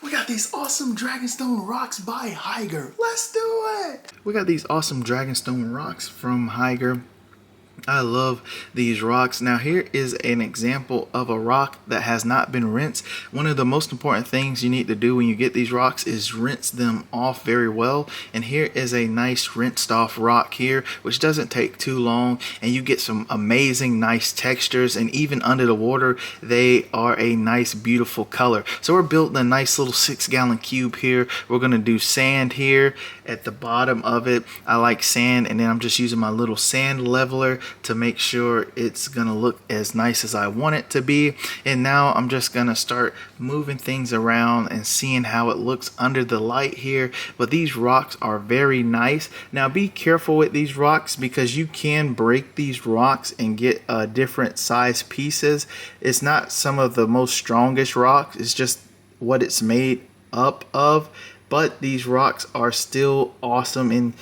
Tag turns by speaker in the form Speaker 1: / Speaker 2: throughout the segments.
Speaker 1: We got these awesome Dragonstone rocks by Hygger. Let's do it! We got these awesome Dragonstone rocks from Hygger. I love these rocks. Now here is an example of a rock that has not been rinsed. One of the most important things you need to do when you get these rocks is rinse them off very well. And here is a nice rinsed off rock here, which doesn't take too long, and you get some amazing nice textures, and even under the water they are a nice beautiful color. So we're building a nice little 6-gallon cube here. We're going to do sand here at the bottom of it. I like sand, and then I'm just using my little sand leveler to make sure it's gonna look as nice as I want it to be. And now I'm just gonna start moving things around and seeing how it looks under the light here. But these rocks are very nice. Now be careful with these rocks, because you can break these rocks and get different size pieces. It's not some of the most strongest rocks, it's just what it's made up of. But these rocks are still awesome and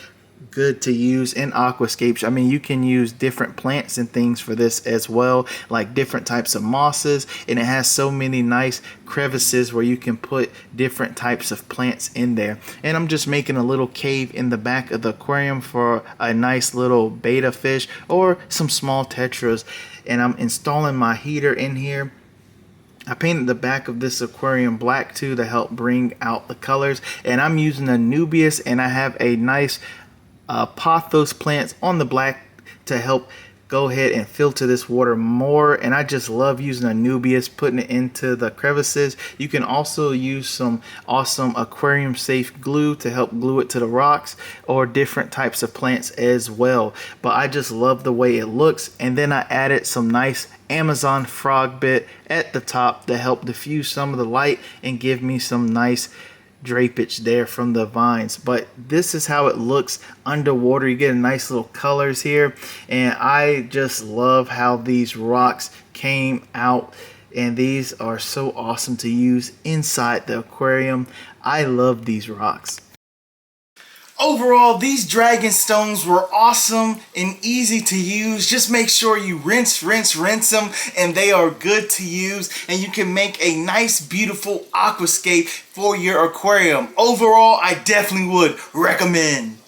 Speaker 1: good to use in aquascapes. I mean, you can use different plants and things for this as well, like different types of mosses, and it has so many nice crevices where you can put different types of plants in there. And I'm just making a little cave in the back of the aquarium for a nice little betta fish or some small tetras, and I'm installing my heater in here. I painted the back of this aquarium black too to help bring out the colors, and I'm using a Nubius, and I have a nice pothos plants on the black to help go ahead and filter this water more. And I just love using a Nubius, putting it into the crevices. You can also use some awesome aquarium safe glue to help glue it to the rocks, or different types of plants as well. But I just love the way it looks. And then I added some nice Amazon frog bit at the top to help diffuse some of the light and give me some nice drapage there from the vines. But this is how it looks underwater. You get a nice little colors here, and I just love how these rocks came out, and these are so awesome to use inside the aquarium. I love these rocks. Overall, these Dragonstones were awesome and easy to use. Just make sure you rinse them, and they are good to use, and you can make a nice beautiful aquascape for your aquarium. Overall, I definitely would recommend.